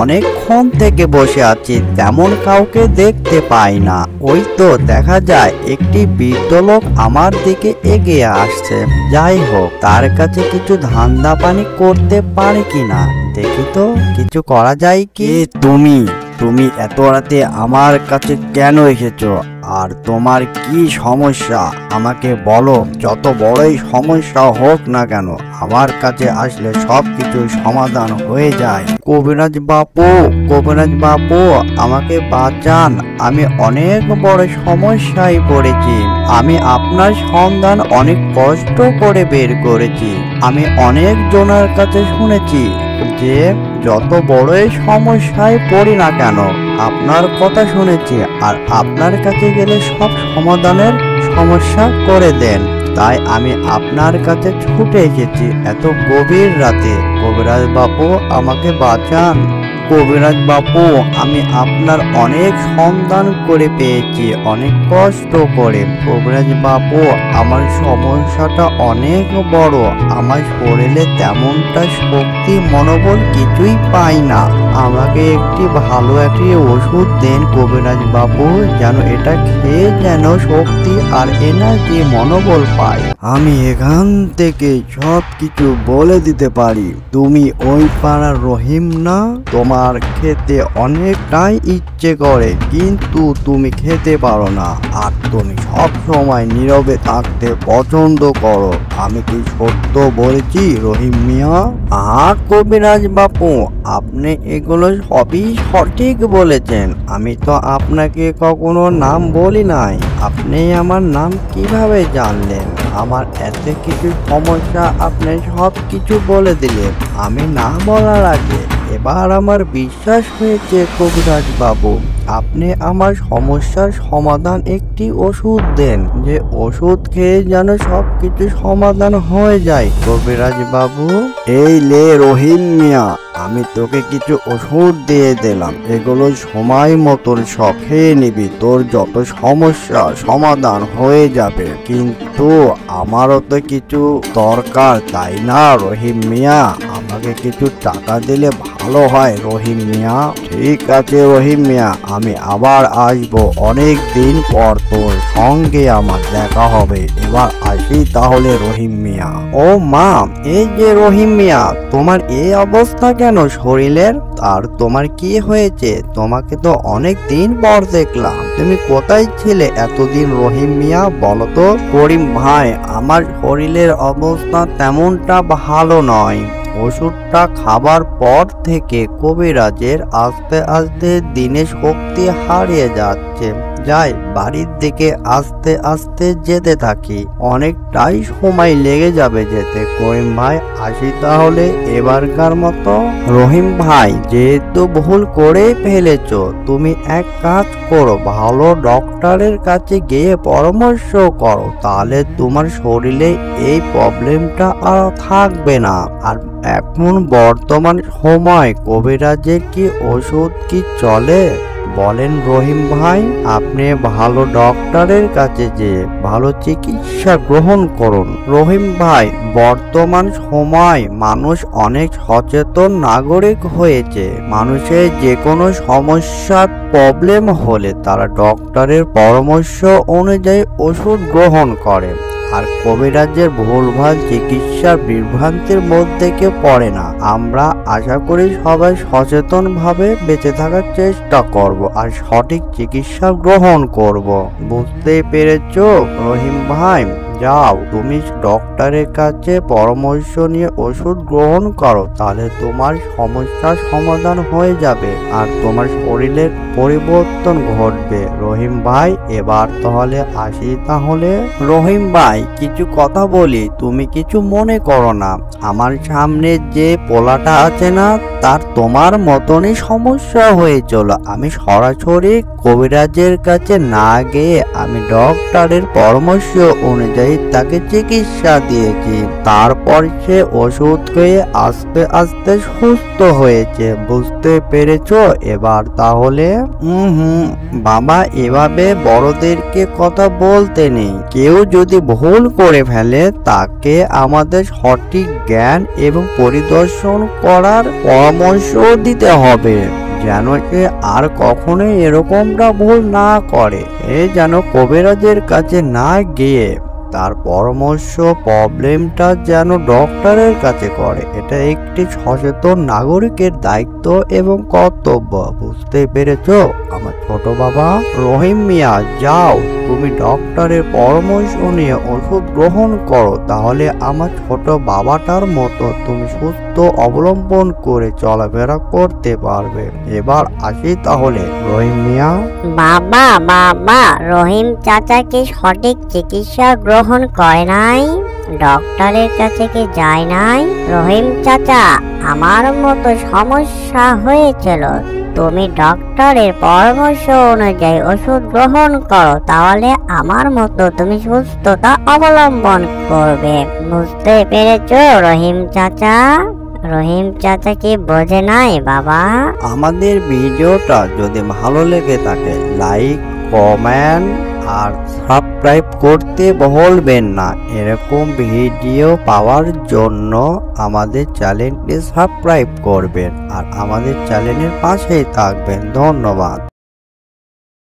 অনেকক্ষণ থেকে বসে আছি, তেমন কাউকে দেখতে পাই না। ওই তো দেখা যায় একটি বৃদ্ধ লোক আমার দিকে এগিয়ে আসছে। যাই হোক, তার কাছে কিছু ধান্দা পানি করতে পারি কিনা দেখি তো, কিছু করা যায় কি। তুমি এত রাতে আমার কাছে কেন এসেছো, আর তোমার কি সমস্যা আমাকে বলো। যত বড়ই সমস্যা হোক না কেন, আমার কাছে আসলে সবকিছু সমাধান হয়ে যায়। কবিরাজ বাপু আমাকে বাঁচান, আমি অনেক বড় সমস্যায় পড়েছি। আমি আপনার সন্ধান অনেক কষ্ট করে বের করেছি। আমি অনেক জনের কাছে শুনেছি যে যত বড়ই সমস্যায় পড়ি না কেন, আপনার কথা শুনেছি, আর আপনার কাছে গেলে সব সমাধানের সমস্যা করে দেন। তাই আমি আপনার কাছে ছুটে এসেছি এত গভীর রাতে। কবিরাজ বাপু আমাকে বাঁচান। কবিরাজ বাপু, আমি আপনার অনেক সন্ধান করে পেয়েছি, অনেক কষ্ট করে। কবিরাজ বাপু, আমার সমস্যাটা অনেক বড়। আমার শরীরে তেমনটা শক্তি মনোবল কিছুই পাই না। আমাকে ভালো একটি ওষুধ দেন কবিরাজ বাবু, যেন এটা খেয়ে যেন শক্তি আর এনার্জি মনোবল পাই। আমি এখান থেকে সব কিছু বলে দিতে পারি। তুমি ওই পাড়ার রহিম না? তোমার খেতে অনেকটাই ইচ্ছে করে, কিন্তু তুমি খেতে পারো না, আর তুমি সব সময় নীরবে থাকতে পছন্দ করো। আমি কি সত্য বলেছি রহিম মিয়া? কবিরাজ বাপু, আপনি এগুলো সবই সঠিক বলেছেন। আমি তো আপনাকে কখনো নাম বলি নাই। আপনি আমার নাম কিভাবে জানলেন? আমার এত কিছু সমস্যা আপনি সব কিছু বলে দিলেন আমি না বলার আগে। এবার আমার বিশ্বাস হয়েছে কবিরাজ বাবু। আপনি আমার সমস্যার সমাধান একটি ওষুধ দেন, যে ওষুধ খেয়ে যেন সবকিছু সমাধান হয়ে যায়। কবিরাজ বাবু, এই লে রহিম মিয়া, আমি তোকে কিছু ওষুধ দিয়ে দিলাম, এগুলো সময় মতন সব খেয়ে নিবি, তোর যত সমস্যা সমাধান হয়ে যাবে। কিন্তু আমারও তো কিছু দরকার, তাই না রহিম মিয়া? আমাকে কিছু টাকা দিলে ভালো হয় রহিম মিয়া। ঠিক আছে রহিম মিয়া, আমি আবার আসবো, অনেক দিন পর তোর সঙ্গে আমার দেখা হবে। এবার আসি তাহলে রহিম মিয়া। ও মা, এই যে রহিম মিয়া, তোমার এই অবস্থা কেন শরীরের? আর তোমার কি হয়েছে? তোমাকে তো অনেক দিন পর দেখলাম, তুমি কোথায় ছিলে এতদিন রহিম মিয়া? বলো তো। করিম ভাই, আমার শরীরের অবস্থা তেমনটা ভালো নয়। ওষুধটা খাবার পর থেকে কবিরাজের আস্তে আস্তে দিনে শক্তি হারিয়ে যাচ্ছে। যাই বাড়ির দিকে আস্তে আস্তে যেতে থাকি, অনেকটাই সময় লেগে যাবে যেতে। করিম ভাই, আসি তাহলে এবারকার মতো। রহিম ভাই, যেহেতু ভুল করে ফেলেছো, তুমি এক কাজ করো, ভালো ডক্টরের কাছে গিয়ে পরামর্শ করো, তাহলে তোমার শরীরে এই প্রবলেমটা আর থাকবে না। আর এখন বর্তমান সময় কবিরাজের কি ওষুধ কি চলে বলেন রহিম ভাই? আপনি ভালো ডক্টরের কাছে যে ভালো চিকিৎসা গ্রহণ করুন। রহিম ভাই, বর্তমান সময় মানুষ অনেক সচেতন নাগরিক হয়েছে। মানুষের যে কোনো সমস্যার প্রবলেম হলে তারা ডক্টরের পরামর্শ অনুযায়ী ওষুধ গ্রহণ করে, আর কবিরাজের ভুলভাল চিকিৎসার বিভ্রান্তির মধ্যে কেউ পড়ে না। আমরা আশা করি সবাই সচেতন ভাবে বেঁচে থাকার চেষ্টা করব আর সঠিক চিকিৎসা গ্রহণ করব। বুঝতে পেরেছো রহিম ভাই? যাও, তুমি ডক্টরের কাছে পরামর্শ নিয়ে ওষুধ গ্রহণ করো, তাহলে তোমার সমস্যার সমাধান হয়ে যাবে আর তোমার শরীরের পরিবর্তন ঘটবে। রহিম ভাই, এবার তাহলে আসি তাহলে। রহিম ভাই, কিছু কথা বলি, তুমি কিছু মনে করো না। আমার সামনে যে পোলাটা আছে না, তার তোমার মতনই সমস্যা হয়েছিল। আমি সরাসরি কবিরাজের কাছে না গিয়ে আমি ডক্টরের পরামর্শ অনুযায়ী তাকে চিকিৎসা দিয়েছি। তারপর সে ওষুধ খেয়ে আস্তে আস্তে সুস্থ হয়েছে। বুঝতে পেরেছো এবার তাহলে? বাবা, এভাবে বড়দেরকে কথা বলতে নেই। কেউ যদি ভুল করে ফেলে তাকে আমাদের সঠিক জ্ঞান এবং পরিদর্শন করার পরামর্শ দিতে হবে, যেন সে আর কখনোই এরকমটা ভুল না করে। এ যেন কবিরাজের কাছে না গিয়ে তার পরামর্শ প্রবলেমটা যেন ডক্টরের কাছে করে। এটা একটি সচেতন নাগরিকের দায়িত্ব এবং কর্তব্য। বুঝতে পেরেছো আমার ছোট বাবা? রহিম মিয়া, যাও তুমি ডক্টরের পরামর্শ নিয়ে ওষুধ গ্রহণ করো, তাহলে আমার ছোট বাবাটার মতো তুমি সুস্থ অবলম্বন করে চলাফেরা করতে পারবে। এবার আসি তাহলে রহিম মিয়া। বাবা বাবা, রহিম চাচা কি সঠিক চিকিৎসা গ্রহণ করে নাই? ডক্টরের কাছে কি যায় নাই? রহিম চাচা, আমার মতো সমস্যা হয়েছিল, তুমি ডক্টরের পরামর্শ অনুযায়ী ওষুধ গ্রহণ করো, তাহলে আমার মতো তুমি সুস্থতা অবলম্বন করবে। বুঝতে পেরেছো রহিম চাচা? রহিম চাচা কি বোঝে নাই বাবা? আমাদের ভিডিওটা যদি ভালো লেগে থাকে লাইক, কমেন্ট আর সাবস্ক্রাইব করতে ভুলবেন না। এরকম ভিডিও পাওয়ার জন্য আমাদের চ্যানেলটি সাবস্ক্রাইব করবেন আর আমাদের চ্যানেলের পাশেই থাকবেন। ধন্যবাদ।